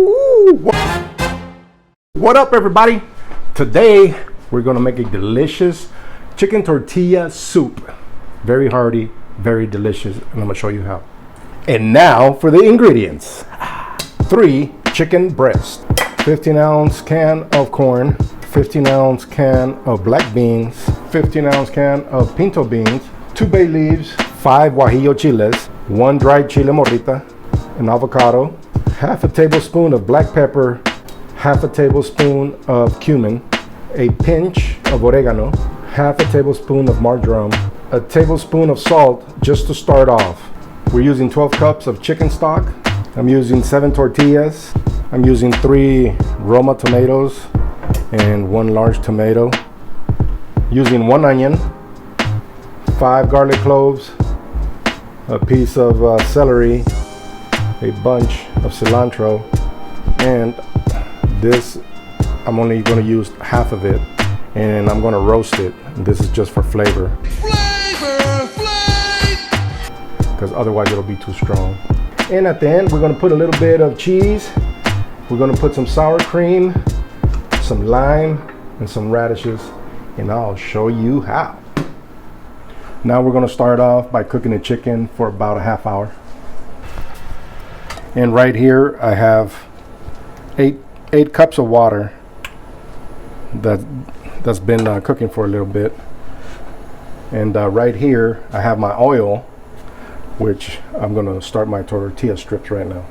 Ooh, what up, everybody? Today we're gonna make a delicious chicken tortilla soup. Very hearty, very delicious, and I'm gonna show you how. And now for the ingredients. 3 chicken breasts, 15-ounce can of corn, 15-ounce can of black beans, 15-ounce can of pinto beans, 2 bay leaves, 5 guajillo chiles, 1 dried chile morrita, an avocado, half a tablespoon of black pepper, half a tablespoon of cumin, a pinch of oregano, half a tablespoon of marjoram, a tablespoon of salt just to start off. We're using 12 cups of chicken stock. I'm using 7 tortillas. I'm using 3 Roma tomatoes and 1 large tomato. Using 1 onion, 5 garlic cloves, a piece of celery, a bunch of cilantro, and this I'm only going to use half of it, and I'm going to roast it. This is just for flavor. Because otherwise it'll be too strong. And at the end we're going to put a little bit of cheese. We're going to put some sour cream, some lime, and some radishes, and I'll show you how. Now we're going to start off by cooking the chicken for about a half hour. And right here I have 8 cups of water that's been cooking for a little bit. And right here I have my oil, which I'm going to start my tortilla strips right now.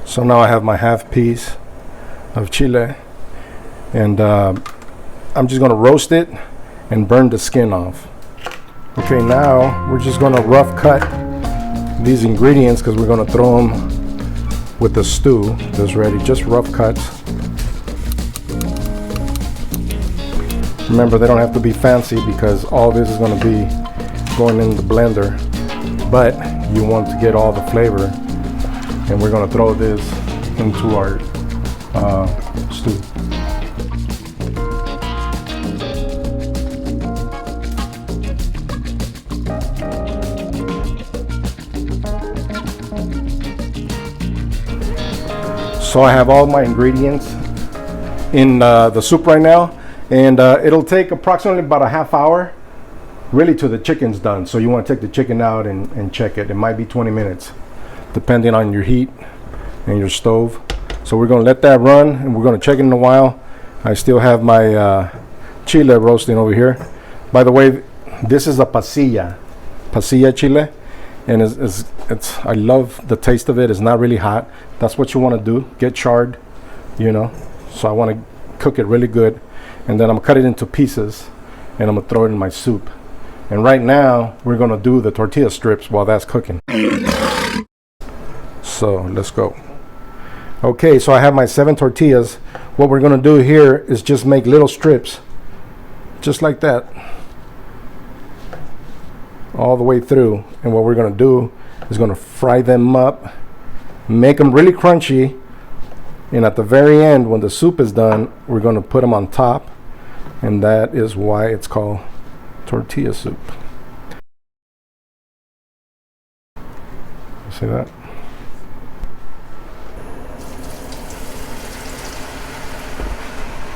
So now I have my half piece of chile, and I'm just going to roast it and burn the skin off. Okay, now we're just going to rough cut these ingredients because we're going to throw them with the stew that's ready. Just rough cuts. Remember, they don't have to be fancy because all this is going to be going in the blender, but you want to get all the flavor, and we're going to throw this into our stew. So I have all my ingredients in the soup right now, and it'll take approximately about a half hour really till the chicken's done. So you want to take the chicken out and check it. It might be 20 minutes depending on your heat and your stove. So we're going to let that run, and we're going to check it in a while. I still have my chile roasting over here. By the way, this is a pasilla chile, and it's I love the taste of it. It's not really hot. That's what you want to do, get charred, you know. So I want to cook it really good, and then I'm gonna cut it into pieces, and I'm gonna throw it in my soup. And right now we're gonna do the tortilla strips while that's cooking. So let's go. Okay, so I have my 7 tortillas. What we're gonna do here is just make little strips, just like that, all the way through. And what we're gonna do is gonna fry them up, make them really crunchy, and at the very end when the soup is done, we're gonna put them on top, and that is why it's called tortilla soup. See that?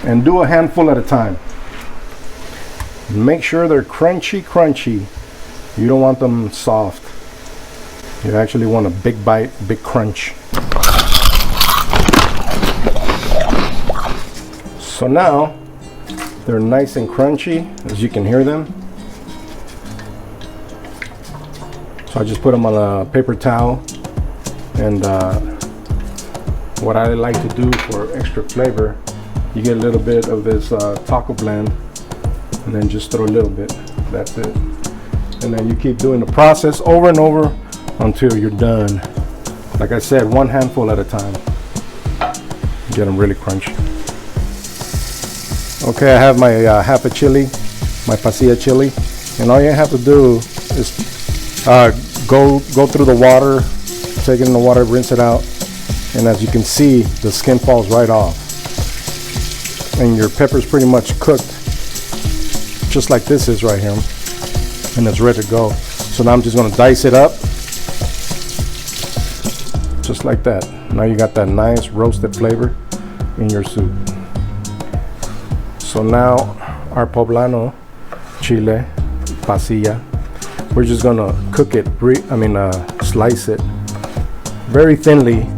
And do a handful at a time. Make sure they're crunchy. You don't want them soft. You actually want a big bite, big crunch. So now they're nice and crunchy, as you can hear them. So I just put them on a paper towel, and what I like to do for extra flavor, you get a little bit of this taco blend, and then just throw a little bit. That's it. And then you keep doing the process over and over until you're done. Like I said, 1 handful at a time. Get them really crunchy. Okay, I have my half a chili, my pasilla chili, and all you have to do is go through the water, take it in the water, rinse it out, and as you can see, the skin falls right off. And your pepper's pretty much cooked, just like this is right here, and it's ready to go. So now I'm just going to dice it up, just like that. Now you got that nice roasted flavor in your soup. So now our poblano chile pasilla, we're just gonna cook it, slice it very thinly,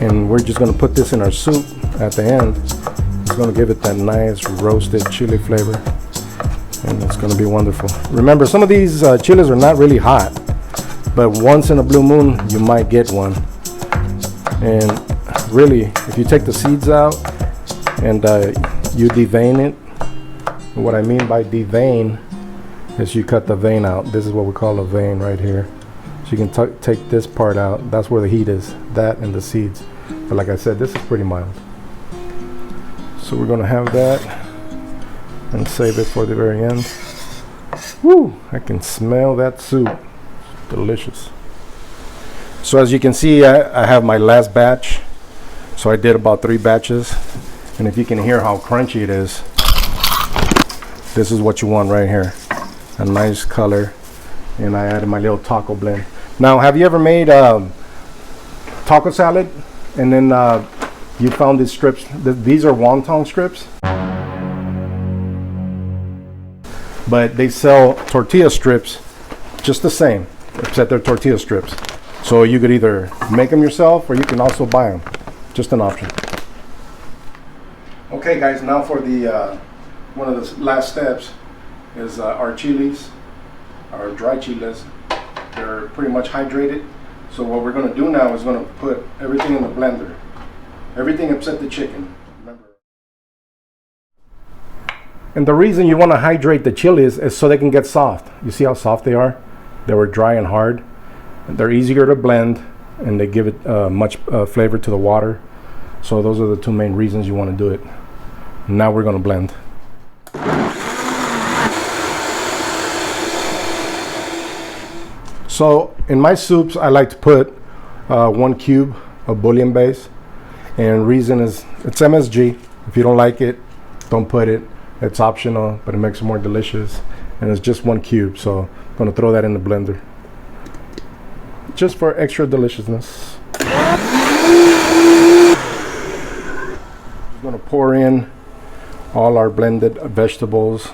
and we're just gonna put this in our soup at the end. It's gonna give it that nice roasted chili flavor, and it's gonna be wonderful. Remember, some of these chiles are not really hot, but once in a blue moon you might get one. And really, if you take the seeds out and you devein it, what I mean by devein is you cut the vein out. This is what we call a vein right here. So you can take this part out. That's where the heat is, that and the seeds. But like I said, this is pretty mild. So we're gonna have that and save it for the very end. Woo! I can smell that soup. Delicious. So as you can see, I have my last batch. So I did about 3 batches. And if you can hear how crunchy it is, this is what you want right here. A nice color. And I added my little taco blend. Now, have you ever made taco salad and then you found these strips? These are wonton strips, but they sell tortilla strips just the same, except they're tortilla strips. So you could either make them yourself or you can also buy them. Just an option. Okay guys, now for the one of the last steps is our chilies, our dry chiles. They're pretty much hydrated. So what we're going to do now is going to put everything in the blender. Everything except the chicken. Remember. And the reason you want to hydrate the chilies is so they can get soft. You see how soft they are? They were dry and hard. They're easier to blend and they give it much flavor to the water. So those are the 2 main reasons you want to do it. Now we're going to blend. So in my soups, I like to put 1 cube of bouillon base, and reason is it's MSG. If you don't like it, don't put it. It's optional, but it makes it more delicious. And it's just 1 cube, so I'm gonna throw that in the blender just for extra deliciousness. I'm gonna pour in all our blended vegetables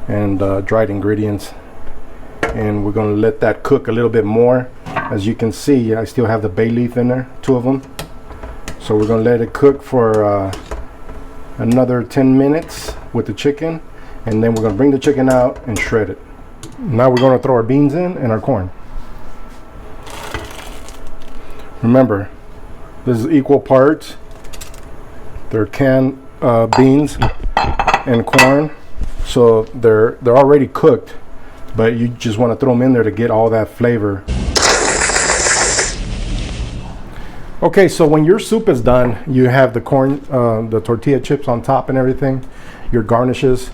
and dried ingredients. And we're going to let that cook a little bit more. As you can see, I still have the bay leaf in there, 2 of them. So we're going to let it cook for another 10 minutes with the chicken, and then we're going to bring the chicken out and shred it. Now we're going to throw our beans in and our corn. Remember, this is equal parts. They're canned beans and corn, so they're already cooked. But you just want to throw them in there to get all that flavor. Okay, so when your soup is done, you have the corn, the tortilla chips on top and everything, your garnishes.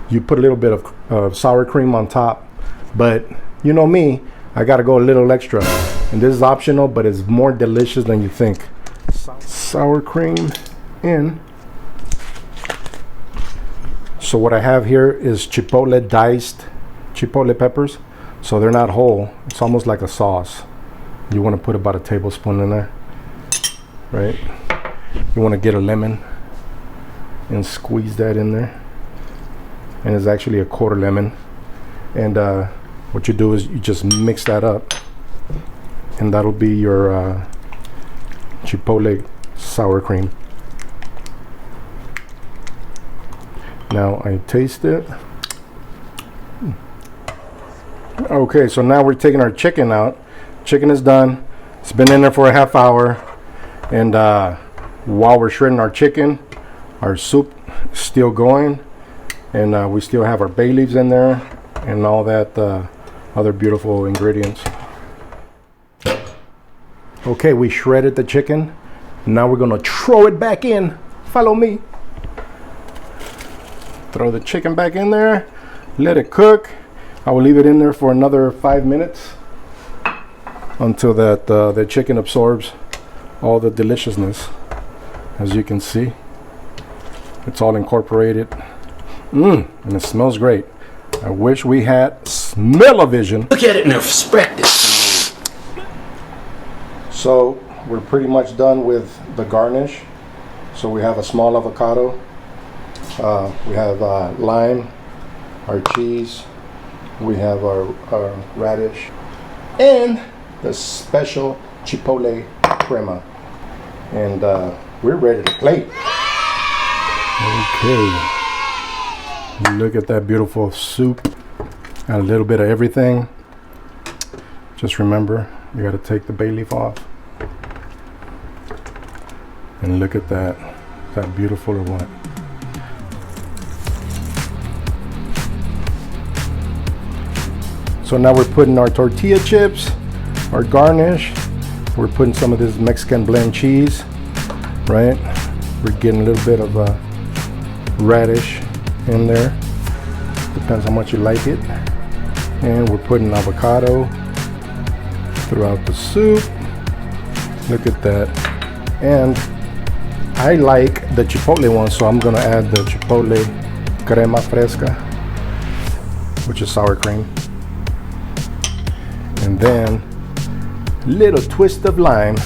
You put a little bit of sour cream on top. But you know me, I got to go a little extra. And this is optional, but it's more delicious than you think. Sour cream in. So what I have here is chipotle diced chipotle peppers, so they're not whole. It's almost like a sauce. You want to put about a tablespoon in there, right? You want to get a lemon and squeeze that in there, and it's actually a 1/4 lemon. And what you do is you just mix that up, and that'll be your chipotle sour cream. Now I taste it. Okay, so now we're taking our chicken out. Chicken is done. It's been in there for a half hour, and while we're shredding our chicken, our soup is still going, and we still have our bay leaves in there and all that other beautiful ingredients. Okay, we shredded the chicken. Now we're gonna throw it back in. Follow me. Throw the chicken back in there, let it cook. I will leave it in there for another 5 minutes until that the chicken absorbs all the deliciousness. As you can see, it's all incorporated. And it smells great. I wish we had smell-o-vision. Look at it in perspective. So we're pretty much done with the garnish. So we have a small avocado, we have lime, our cheese, we have our radish, and the special chipotle crema. And we're ready to plate. Okay. Look at that beautiful soup. Got a little bit of everything. Just remember, you got to take the bay leaf off. And look at that. Is that beautiful or what? So now we're putting our tortilla chips, our garnish. We're putting some of this Mexican blend cheese, right? We're getting a little bit of radish in there. Depends how much you like it. And we're putting avocado throughout the soup. Look at that. And I like the chipotle one, so I'm gonna add the chipotle crema fresca, which is sour cream. And then little twist of lime.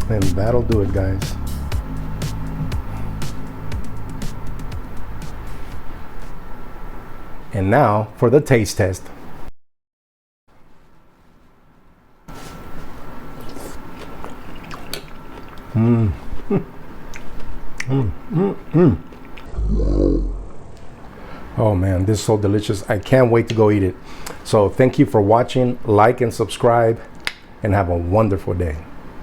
And that'll do it, guys. And now for the taste test. Oh man, this is so delicious. I can't wait to go eat it. So thank you for watching. Like and subscribe, and have a wonderful day.